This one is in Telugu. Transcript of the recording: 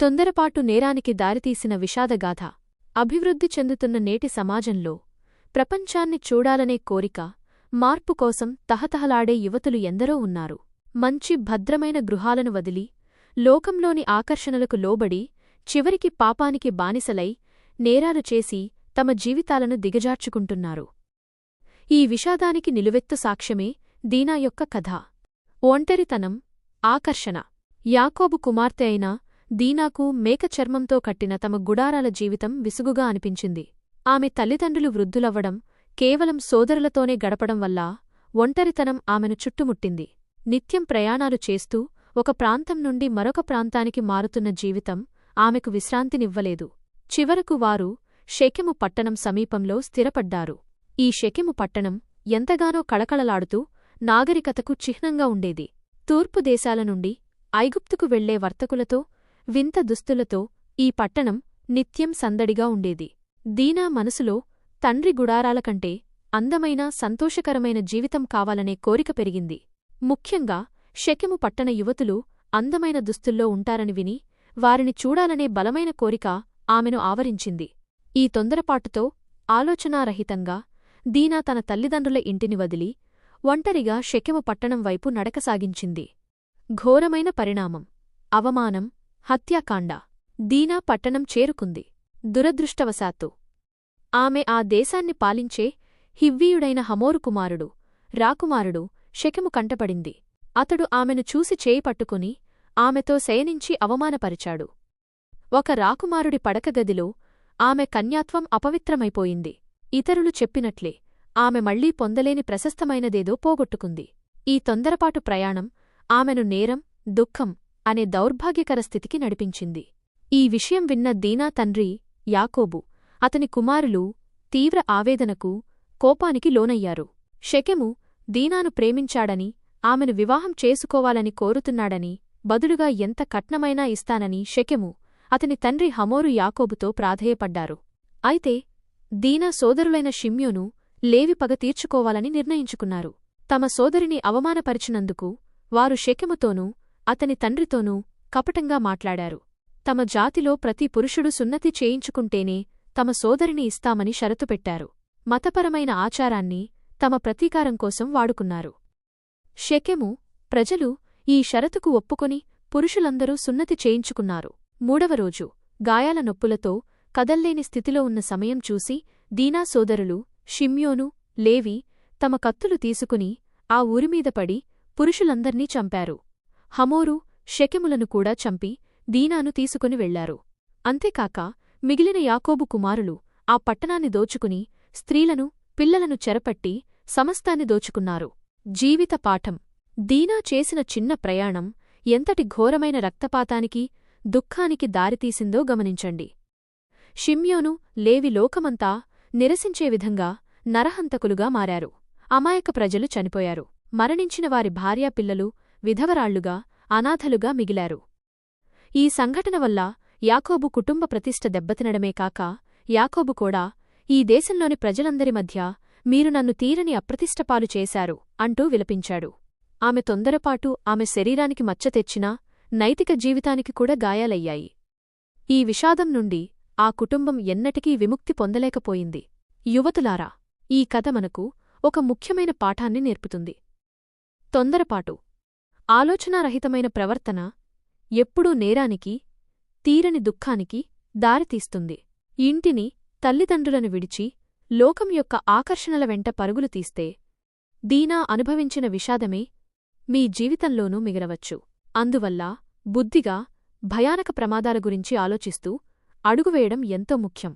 తొందరపాటు నేరానికి దారితీసిన విషాదగాథ. అభివృద్ధి చెందుతున్న నేటి సమాజంలో ప్రపంచాన్ని చూడాలనే కోరిక, మార్పు కోసం తహతహలాడే యువతులు ఎందరో ఉన్నారు. మంచి భద్రమైన గృహాలను వదిలి, లోకంలోని ఆకర్షణలకు లోబడి, చివరికి పాపానికి బానిసలై, నేరాలు చేసి తమ జీవితాలను దిగజార్చుకుంటున్నారు. ఈ విషాదానికి నిలువెత్తు సాక్ష్యమే దీనా యొక్క కథ. ఒంటరితనం, ఆకర్షణ. యాకోబు కుమార్తె అయిన దీనాకు మేక చర్మంతో కట్టిన తమ గుడారాల జీవితం విసుగుగా అనిపించింది. ఆమె తల్లిదండ్రులు వృద్ధులవ్వడం, కేవలం సోదరులతోనే గడపడం వల్ల ఒంటరితనం ఆమెను చుట్టుముట్టింది. నిత్యం ప్రయాణాలు చేస్తూ ఒక ప్రాంతం నుండి మరొక ప్రాంతానికి మారుతున్న జీవితం ఆమెకు విశ్రాంతినివ్వలేదు. చివరకు వారు షెకెము పట్టణం సమీపంలో స్థిరపడ్డారు. ఈ షెకెము పట్టణం ఎంతగానో కళకళలాడుతూ నాగరికతకు చిహ్నంగా ఉండేది. తూర్పు దేశాల నుండి ఐగుప్తుకు వెళ్లే వర్తకులతో, వింత దుస్తులతో ఈ పట్టణం నిత్యం సందడిగా ఉండేది. దీనా మనసులో తండ్రి గుడారాల కంటే అందమైన, సంతోషకరమైన జీవితం కావాలనే కోరిక పెరిగింది. ముఖ్యంగా షెకెము పట్టణ యువతులు అందమైన దుస్తుల్లో ఉంటారని విని, వారిని చూడాలనే బలమైన కోరిక ఆమెను ఆవరించింది. ఈ తొందరపాటుతో, ఆలోచనారహితంగా దీనా తన తల్లిదండ్రుల ఇంటిని వదిలి ఒంటరిగా షెకెము పట్టణం వైపు నడకసాగించింది. ఘోరమైన పరిణామం, అవమానం, హత్యాకాండ. దీనా పట్టణం చేరుకుంది. దురదృష్టవశాత్తు ఆమె ఆ దేశాన్ని పాలించే హివ్వీయుడైన హమోరు కుమారుడు, రాకుమారుడు షెకెము కంటపడింది. అతడు ఆమెను చూసి చేయి పట్టుకుని ఆమెతో శయనించి అవమానపరిచాడు. ఒక రాకుమారుడి పడకగదిలో ఆమె కన్యాత్వం అపవిత్రమైపోయింది. ఇతరులు చెప్పినట్లే ఆమె మళ్లీ పొందలేని ప్రశస్తమైనదేదో పోగొట్టుకుంది. ఈ తొందరపాటు ప్రయాణం ఆమెను నేరం, దుఃఖం అనే దౌర్భాగ్యకర స్థితికి నడిపించింది. ఈ విషయం విన్న దీనా తండ్రి యాకోబు, అతని కుమారులు తీవ్ర ఆవేదనకు, కోపానికి లోనయ్యారు. షెకెము దీనాను ప్రేమించాడని, ఆమెను వివాహం చేసుకోవాలని కోరుతున్నాడని, బదులుగా ఎంత కట్నమైనా ఇస్తానని షెకెము, అతని తండ్రి హమోరు యాకోబుతో ప్రాధేయపడ్డారు. అయితే దీనా సోదరులైన షిమ్యోను, లేవి పగ తీర్చుకోవాలని నిర్ణయించుకున్నారు. తమ సోదరిని అవమానపరిచినందుకు వారు షెకెముతోనూ, అతని తండ్రితోనూ కపటంగా మాట్లాడారు. తమ జాతిలో ప్రతి పురుషుడు సున్నతి చేయించుకుంటేనే తమ సోదరిని ఇస్తామని షరతు పెట్టారు. మతపరమైన ఆచారాన్ని తమ ప్రతీకారం కోసం వాడుకున్నారు. షెకెము ప్రజలు ఈ షరతుకు ఒప్పుకొని పురుషులందరూ సున్నతి చేయించుకున్నారు. మూడవ రోజు గాయాల నొప్పులతో కదల్లేని స్థితిలో ఉన్న సమయం చూసి దీనా సోదరులు షిమ్యోను, లేవి తమ కత్తులు తీసుకుని ఆ ఊరిమీద పడి పురుషులందర్నీ చంపారు. హమోరు, షెకెములను కూడా చంపి దీనాను తీసుకుని వెళ్లారు. అంతేకాక మిగిలిన యాకోబు కుమారులు ఆ పట్టణాన్ని దోచుకుని స్త్రీలను, పిల్లలను చెరపట్టి సమస్తాన్ని దోచుకున్నారు. జీవిత పాఠం. దీనా చేసిన చిన్న ప్రయాణం ఎంతటి ఘోరమైన రక్తపాతానికి, దుఃఖానికి దారితీసిందో గమనించండి. షిమ్యోను, లేవి లోకమంతా నిరసించే విధంగా నరహంతకులుగా మారారు. అమాయక ప్రజలు చనిపోయారు. మరణించిన వారి భార్యాపిల్లలు విధవరాళ్లుగా, అనాథలుగా మిగిలారు. ఈ సంఘటన వల్ల యాకోబు కుటుంబ ప్రతిష్ఠ దెబ్బతినడమే కాక, యాకోబు కూడా ఈ దేశంలోని ప్రజలందరి మధ్య మీరు నన్ను తీరని అప్రతిష్టపాలు చేశారు అంటూ విలపించాడు. ఆమె తొందరపాటు ఆమె శరీరానికి మచ్చ తెచ్చినా, నైతిక జీవితానికి కూడా గాయాలయ్యాయి. ఈ విషాదం నుండి ఆ కుటుంబం ఎన్నటికీ విముక్తి పొందలేకపోయింది. యువతులారా, ఈ కథ మనకు ఒక ముఖ్యమైన పాఠాన్ని నేర్పుతుంది. తొందరపాటు, ఆలోచనారహితమైన ప్రవర్తన ఎప్పుడూ నేరానికి, తీరని దుఃఖానికి దారితీస్తుంది. ఇంటిని, తల్లిదండ్రులను విడిచి లోకం యొక్క ఆకర్షణల వెంట పరుగులు తీస్తే దీనా అనుభవించిన విషాదమే మీ జీవితంలోనూ మిగలవచ్చు. అందువల్ల బుద్ధిగా, భయానక ప్రమాదాల గురించి ఆలోచిస్తూ అడుగువేయడం ఎంతో ముఖ్యం.